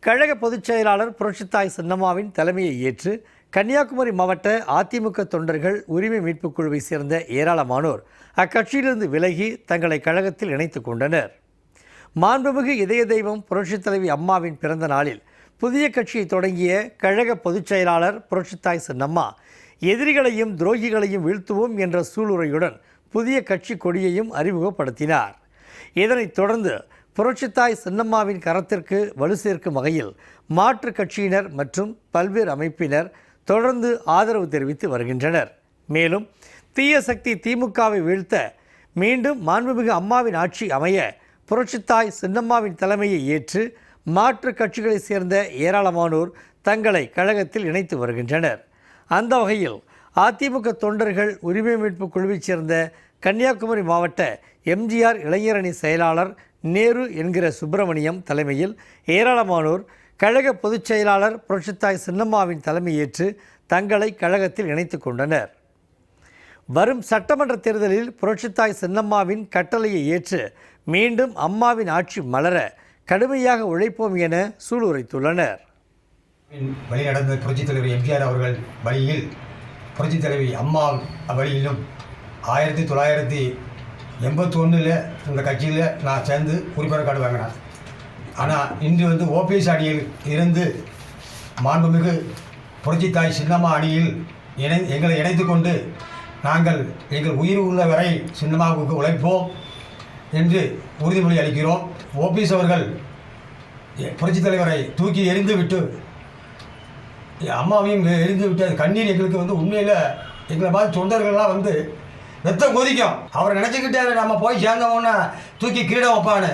கழக பொதுச் செயலாளர் புரட்சித்தாய் சின்னம்மாவின் தலைமையை ஏற்று கன்னியாகுமரி மாவட்ட அதிமுக தொண்டர்கள் உரிமை மீட்புக் குழுவை சேர்ந்த ஏராளமானோர் அக்கட்சியிலிருந்து விலகி தங்களை கழகத்தில் இணைத்துக் கொண்டனர். மாண்புமிகு இதய தெய்வம் புரட்சித் தலைவி அம்மாவின் பிறந்த நாளில் புதிய கட்சியை தொடங்கிய கழக பொதுச் செயலாளர் புரட்சித்தாய் சின்னம்மா எதிரிகளையும் துரோகிகளையும் வீழ்த்துவோம் என்ற சூளுரையுடன் புதிய கட்சி கொடியையும் அறிமுகப்படுத்தினார். இதனைத் தொடர்ந்து புரட்சித்தாய் சின்னம்மாவின் கரத்திற்கு வலு சேர்க்கும் வகையில் மாற்றுக் கட்சியினர் மற்றும் பல்வேறு அமைப்பினர் தொடர்ந்து ஆதரவு தெரிவித்து வருகின்றனர். மேலும் தீய சக்தி திமுகவை வீழ்த்த மீண்டும் மாண்புமிகு அம்மாவின் ஆட்சி அமைய புரட்சித்தாய் சின்னம்மாவின் தலைமையை ஏற்று மாற்றுக் கட்சிகளைச் சேர்ந்த ஏராளமானோர் தங்களை கழகத்தில் இணைத்து வருகின்றனர். அந்த வகையில் அதிமுக தொண்டர்கள் உரிமை மீட்புக் குழுவைச் சேர்ந்த கன்னியாகுமரி மாவட்ட எம்ஜிஆர் இளைஞரணி செயலாளர் நேரு என்கிற சுப்பிரமணியம் தலைமையில் ஏராளமானோர் கழக பொதுச் செயலாளர் புரட்சித்தாய் சின்னம்மாவின் தலைமையேற்று தங்களை கழகத்தில் இணைத்துக் கொண்டனர். வரும் சட்டமன்ற தேர்தலில் புரட்சித்தாய் சின்னம்மாவின் கட்டளையை ஏற்று மீண்டும் அம்மாவின் ஆட்சி மலர கடுமையாக உழைப்போம் என சூளுரைத்துள்ளனர். வழிநடந்த புரட்சித் தலைவர் எம்ஜிஆர் அவர்கள் வழியில் புரட்சித் தலைவி அம்மா வழியிலும் 1981 இந்த கட்சியில் நான் சேர்ந்து உறுப்பினர் கார்டு வாங்கினேன். ஆனால் இன்று ஓபிஎஸ் அணியில் இருந்து மாண்புமிகு புரட்சித்தாய் சின்னம்மா அணியில் எங்களை இணைத்து கொண்டு நாங்கள் எங்கள் உயிர் உள்ள வரை சின்னம்மாவுக்கு உழைப்போம் என்று உறுதிமொழி அளிக்கிறோம். ஓபிஎஸ் அவர்கள் புரட்சித் தலைவரை தூக்கி எறிந்து விட்டு அம்மாவையும் எரிந்து விட்டு கண்ணீர் எங்களுக்கு உண்மையில் எங்களை மாதிரி தொண்டர்கள்லாம் ரத்தம் கொதிக்கும். அவர் நினச்சிக்கிட்டே நம்ம போய் சேர்ந்தவொன்னே தூக்கி கிரீடம் வைப்பான்னு.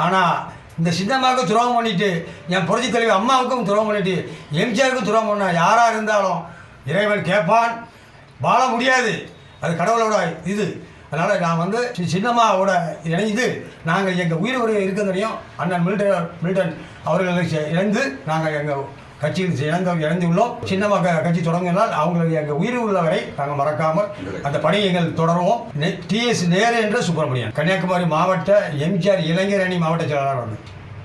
ஆனால் இந்த சின்னம்மாவுக்கு துரோகம் பண்ணிவிட்டு என் புரட்சித் தலைவர் அம்மாவுக்கும் துரோகம் பண்ணிவிட்டு எம்ஜிஆருக்கும் துரோகம் பண்ண யாராக இருந்தாலும் இறைவன் கேட்பான், வாழ முடியாது. அது கடவுளோட இது. அதனால் நான் சின்னம்மாவோட இணைந்து நாங்கள் எங்கள் உயிர் உரை இருக்கிறதையும் அண்ணன் மில்டன் அவர்களுக்கு இணைந்து நாங்கள் எங்கள் கட்சியில் இணைந்துள்ளோம். சின்னம்மா கட்சி தொடங்கினால் அவங்களுக்கு எங்கள் உயிர் உள்ளவரை நாங்கள் மறக்காமல் அந்த பணியை எங்கள் தொடருவோம். டிஎஸ் நேரு என்ற சுப்பிரமணியன், கன்னியாகுமரி மாவட்ட எம்ஜிஆர் இளைஞர் அணி மாவட்ட செயலாளர்